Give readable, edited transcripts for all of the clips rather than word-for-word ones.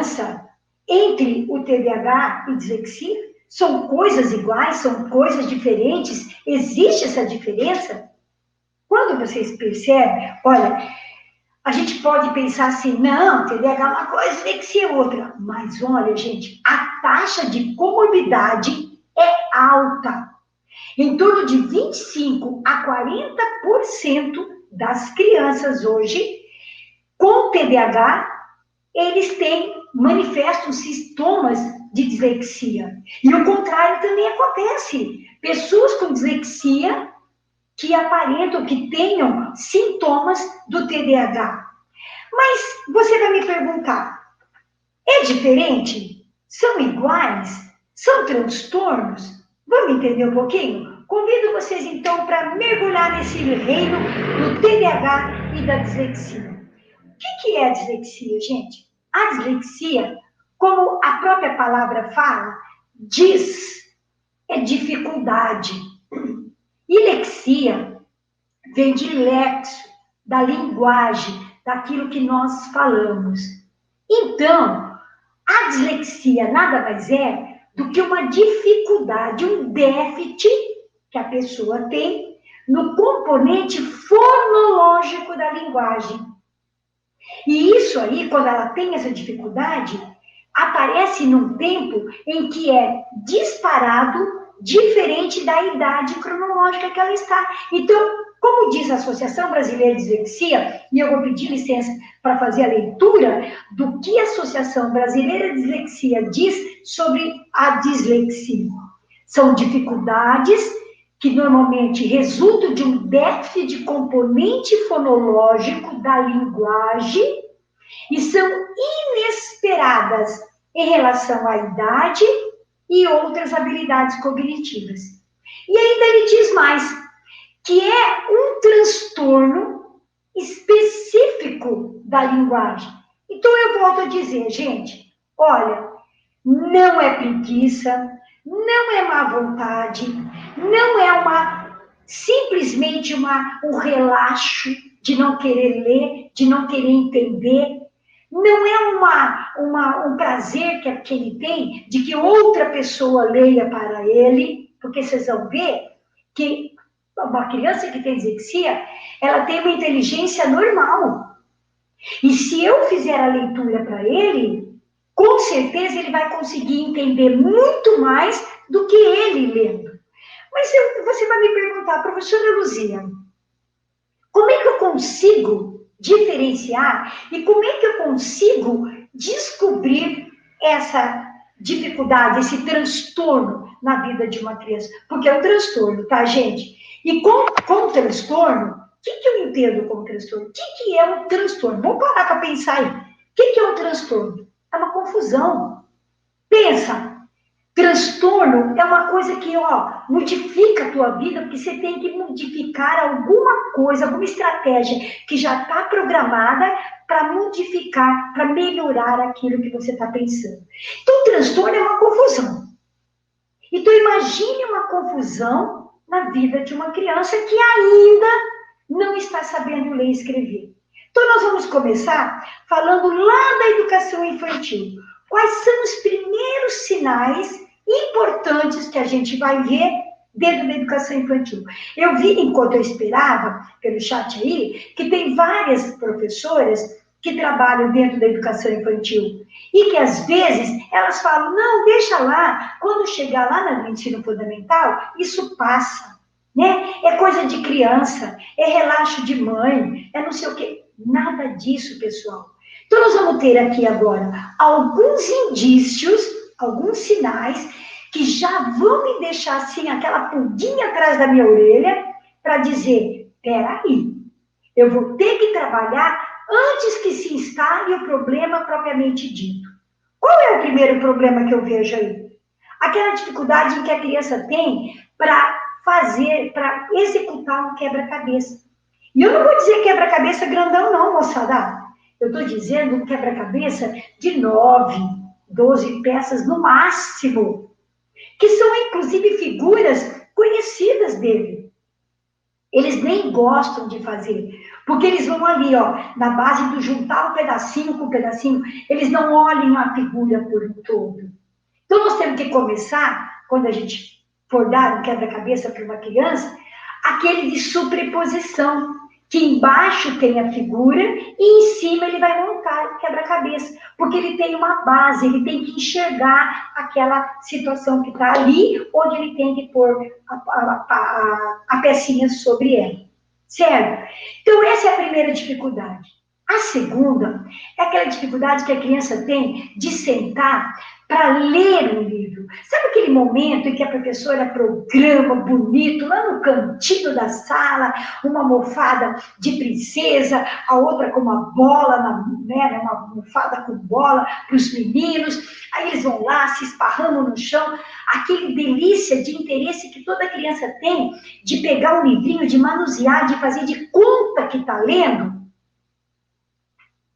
semelhança entre o TDAH e dislexia? São coisas iguais? São coisas diferentes? Existe essa diferença? Quando vocês percebem, olha, a gente pode pensar assim, não, TDAH é uma coisa, dislexia é outra. Mas olha, gente, a taxa de comorbidade é alta. Em torno de 25 a 40% das crianças hoje com TDAH, eles manifestam sintomas de dislexia. E o contrário também acontece. Pessoas com dislexia que aparentam, que tenham sintomas do TDAH. Mas você vai me perguntar, é diferente? São iguais? São transtornos? Vamos entender um pouquinho? Convido vocês, então, para mergulhar nesse reino do TDAH e da dislexia. O que é a dislexia, gente? A dislexia, como a própria palavra fala, é dificuldade. E lexia vem de lexo, da linguagem, daquilo que nós falamos. Então, a dislexia nada mais é do que uma dificuldade, um déficit que a pessoa tem no componente fonológico da linguagem. E isso aí, quando ela tem essa dificuldade, aparece num tempo em que é disparado, diferente da idade cronológica que ela está. Então, como diz a Associação Brasileira de Dislexia, e eu vou pedir licença para fazer a leitura do que a Associação Brasileira de Dislexia diz sobre a dislexia. São dificuldades que normalmente resultam de um déficit de componente fonológico da linguagem e são inesperadas em relação à idade e outras habilidades cognitivas. E ainda ele diz mais, que é um transtorno específico da linguagem. Então eu volto a dizer, gente, olha, não é preguiça, não é má vontade, não é simplesmente um relaxo de não querer ler, de não querer entender. Não é um prazer que ele tem de que outra pessoa leia para ele, porque vocês vão ver que uma criança que tem dislexia, ela tem uma inteligência normal. E se eu fizer a leitura para ele, com certeza ele vai conseguir entender muito mais do que ele lendo. Mas você vai me perguntar, professora Luzia, como é que eu consigo diferenciar e como é que eu consigo descobrir essa dificuldade, esse transtorno na vida de uma criança? Porque é um transtorno, tá, gente? E com transtorno, o que eu entendo como transtorno? O que é um transtorno? Vamos parar para pensar aí. O que é um transtorno? É uma confusão. Pensa, transtorno é uma coisa que, modifica a tua vida, porque você tem que modificar alguma coisa, alguma estratégia que já está programada para modificar, para melhorar aquilo que você está pensando. Então, transtorno é uma confusão. Então, imagine uma confusão na vida de uma criança que ainda não está sabendo ler e escrever. Então, nós vamos começar falando lá da educação infantil. Quais são os primeiros sinais importantes que a gente vai ver dentro da educação infantil? Eu vi, enquanto eu esperava, pelo chat aí, que tem várias professoras que trabalham dentro da educação infantil e que, às vezes, elas falam, não, deixa lá, quando chegar lá no ensino fundamental, isso passa, né? É coisa de criança, é relaxo de mãe, é não sei o quê. Nada disso, pessoal. Então, nós vamos ter aqui agora alguns indícios, alguns sinais que já vão me deixar assim, aquela pulguinha atrás da minha orelha, para dizer, peraí, eu vou ter que trabalhar antes que se instale o problema propriamente dito. Qual é o primeiro problema que eu vejo aí? Aquela dificuldade em que a criança tem para executar um quebra-cabeça. E eu não vou dizer quebra-cabeça grandão não, moçada. Eu estou dizendo um quebra-cabeça de 9, 12 peças no máximo, que são, inclusive, figuras conhecidas dele. Eles nem gostam de fazer, porque eles vão ali, ó, na base do juntar um pedacinho com um pedacinho, eles não olham a figura por um todo. Então, nós temos que começar, quando a gente for dar um quebra-cabeça para uma criança, aquele de superposição, que embaixo tem a figura e em cima ele vai montar o quebra-cabeça, porque ele tem uma base, ele tem que enxergar aquela situação que está ali, onde ele tem que pôr a pecinha sobre ela, certo? Então, essa é a primeira dificuldade. A segunda é aquela dificuldade que a criança tem de sentar para ler um livro. Sabe aquele momento em que a professora programa bonito, lá no cantinho da sala, uma almofada de princesa, a outra com uma bola, né, uma almofada com bola para os meninos, aí eles vão lá, se esparramam no chão, aquele delícia de interesse que toda criança tem de pegar um livrinho, de manusear, de fazer de conta que está lendo.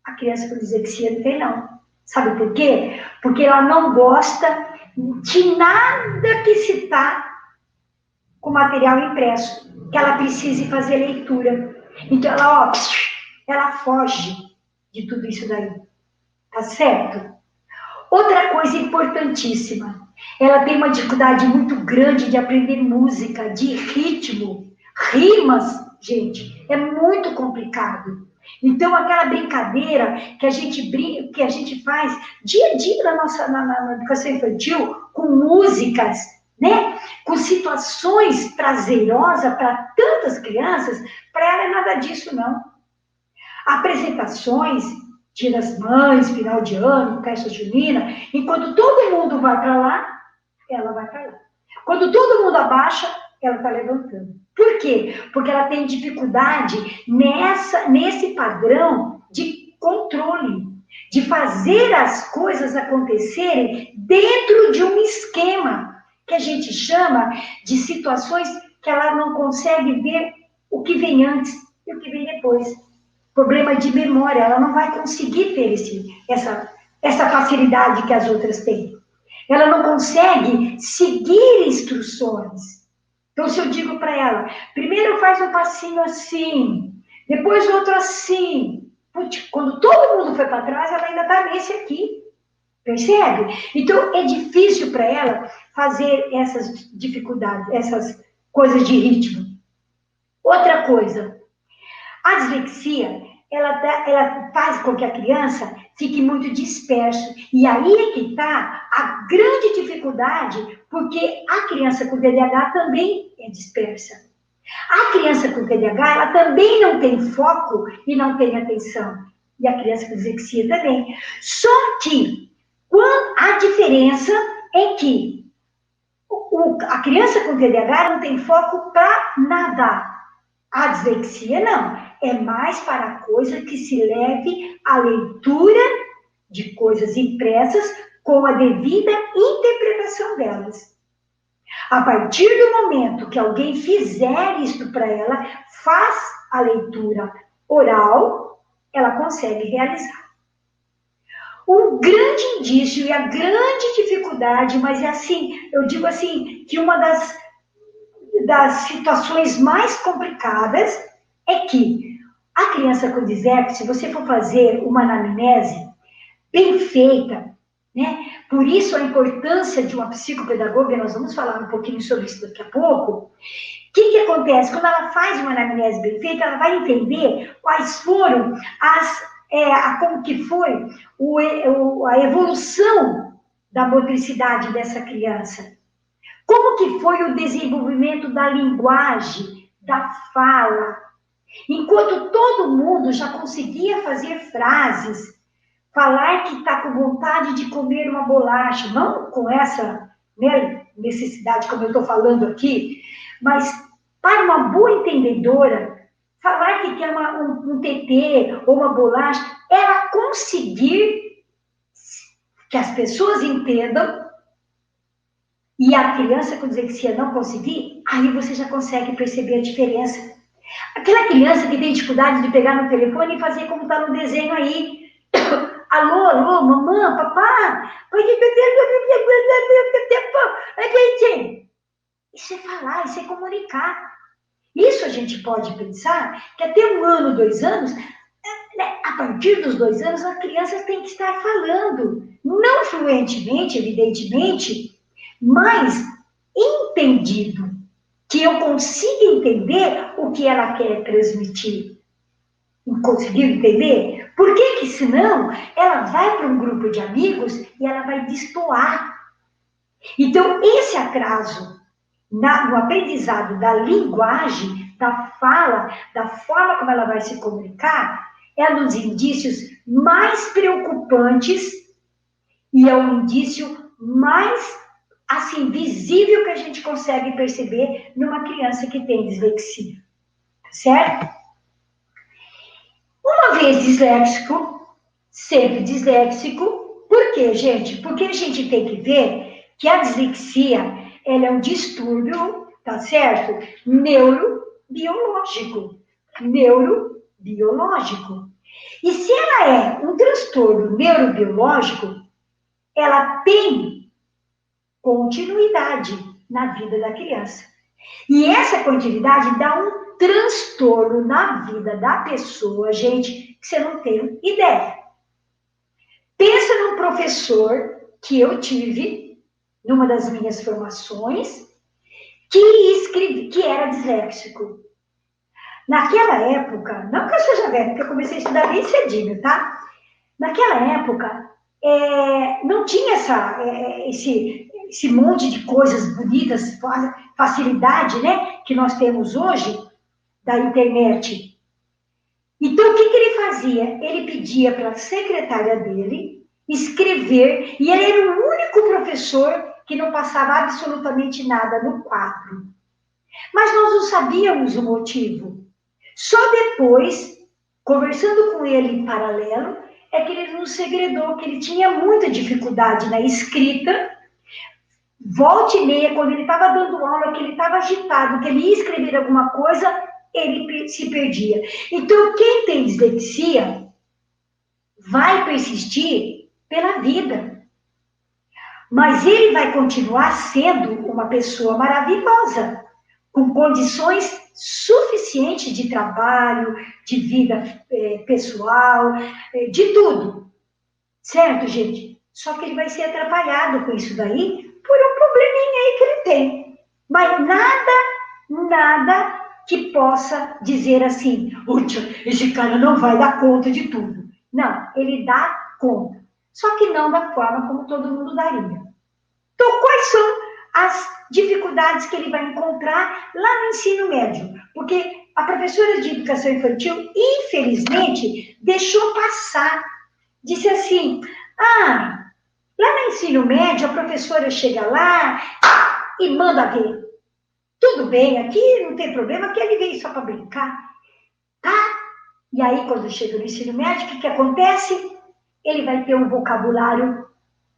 A criança com dislexia não tem, não. Sabe por quê? Porque ela não gosta de nada que se está com material impresso, que ela precise fazer leitura. Então, ela, ó, ela foge de tudo isso daí. Tá certo? Outra coisa importantíssima, ela tem uma dificuldade muito grande de aprender música, de ritmo, rimas, gente, é muito complicado. Então, aquela brincadeira que a gente faz dia a dia na educação infantil, com músicas, né? Com situações prazerosas para tantas crianças, para ela é nada disso, não. Apresentações, Dia das Mães, final de ano, festa junina, enquanto todo mundo vai para lá, ela vai para lá. Quando todo mundo abaixa, ela está levantando. Por quê? Porque ela tem dificuldade nesse padrão de controle, de fazer as coisas acontecerem dentro de um esquema que a gente chama de situações que ela não consegue ver o que vem antes e o que vem depois. Problema de memória, ela não vai conseguir ter essa facilidade que as outras têm. Ela não consegue seguir instruções. Então, se eu digo para ela, primeiro faz um passinho assim, depois outro assim. Putz, quando todo mundo foi para trás, ela ainda está nesse aqui. Percebe? Então, é difícil para ela fazer essas dificuldades, essas coisas de ritmo. Outra coisa, a dislexia, ela faz com que a criança fique muito dispersa. E aí é que está a grande dificuldade, porque a criança com TDAH também é dispersa. A criança com TDAH, ela também não tem foco e não tem atenção. E a criança com dislexia também. Só que a diferença é que a criança com TDAH não tem foco para nada. A dislexia não, é mais para a coisa que se leve à leitura de coisas impressas com a devida interpretação delas. A partir do momento que alguém fizer isto para ela, faz a leitura oral, ela consegue realizar. O grande indício e a grande dificuldade, mas é assim, eu digo assim, que uma das situações mais complicadas é que a criança com dislexia, se você for fazer uma anamnese bem feita, né? Por isso a importância de uma psicopedagoga, nós vamos falar um pouquinho sobre isso daqui a pouco. O que acontece? Quando ela faz uma anamnese bem feita, ela vai entender quais foram como que foi a evolução da motricidade dessa criança. Como que foi o desenvolvimento da linguagem, da fala? Enquanto todo mundo já conseguia fazer frases, falar que está com vontade de comer uma bolacha, não com essa, né, necessidade como eu estou falando aqui, mas para uma boa entendedora, falar que quer um tetê ou uma bolacha, ela conseguir que as pessoas entendam e a criança com dislexia não conseguir, aí você já consegue perceber a diferença. Aquela criança que tem dificuldade de pegar no telefone e fazer como está no desenho aí. Alô, alô, mamãe, papá. Isso é falar, isso é comunicar. Isso a gente pode pensar que até 1 ano, 2 anos, né, a partir dos 2 anos, a criança tem que estar falando. Não fluentemente, evidentemente, mas entendido. Que eu consiga entender o que ela quer transmitir. Conseguiu entender? Por que senão ela vai para um grupo de amigos e ela vai destoar. Então, esse atraso no aprendizado da linguagem, da fala, da forma como ela vai se comunicar, é um dos indícios mais preocupantes e é um indício mais, assim, visível que a gente consegue perceber numa criança que tem dislexia. Certo? Uma vez disléxico, sempre disléxico. Por quê, gente? Porque a gente tem que ver que a dislexia, ela é um distúrbio, tá certo? Neurobiológico. Neurobiológico. E se ela é um transtorno neurobiológico, ela tem continuidade na vida da criança. E essa continuidade dá um transtorno na vida da pessoa, gente, que você não tem ideia. Pensa num professor que eu tive numa das minhas formações, que era disléxico. Naquela época, não que eu seja velha, porque eu comecei a estudar bem cedinho, tá? Naquela época, não tinha esse monte de coisas bonitas, facilidade, né, que nós temos hoje, da internet. Então, o que ele fazia? Ele pedia para a secretária dele escrever, e ele era o único professor que não passava absolutamente nada no quadro. Mas nós não sabíamos o motivo. Só depois, conversando com ele em paralelo, é que ele nos segredou que ele tinha muita dificuldade na escrita. Volta e meia, quando ele estava dando aula, que ele estava agitado, que ele ia escrever alguma coisa, ele se perdia. Então, quem tem dislexia vai persistir pela vida. Mas ele vai continuar sendo uma pessoa maravilhosa, com condições suficientes de trabalho, de vida pessoal, de tudo. Certo, gente? Só que ele vai ser atrapalhado com isso daí por um probleminha aí que ele tem. Mas nada que possa dizer assim, esse cara não vai dar conta de tudo. Não, ele dá conta. Só que não da forma como todo mundo daria. Então, quais são as dificuldades que ele vai encontrar lá no ensino médio? Porque a professora de educação infantil, infelizmente, deixou passar. Disse assim, lá no ensino médio, a professora chega lá e manda ver. Tudo bem, aqui não tem problema, aqui ele veio só para brincar. Tá? E aí, quando chega no ensino médio, o que acontece? Ele vai ter um vocabulário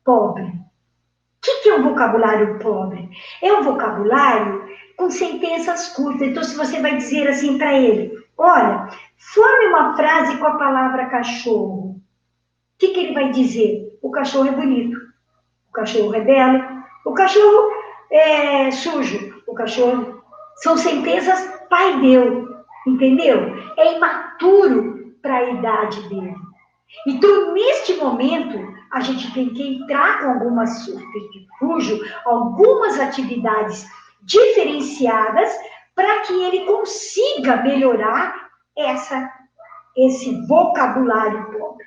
pobre. O que é um vocabulário pobre? É um vocabulário com sentenças curtas. Então, se você vai dizer assim para ele, olha, forme uma frase com a palavra cachorro. O que ele vai dizer? O cachorro é bonito, o cachorro é belo, o cachorro é sujo, o cachorro... São sentenças pai deu, entendeu? É imaturo para a idade dele. Então, neste momento, a gente tem que entrar com algumas subterfúgio, algumas atividades diferenciadas para que ele consiga melhorar esse vocabulário pobre.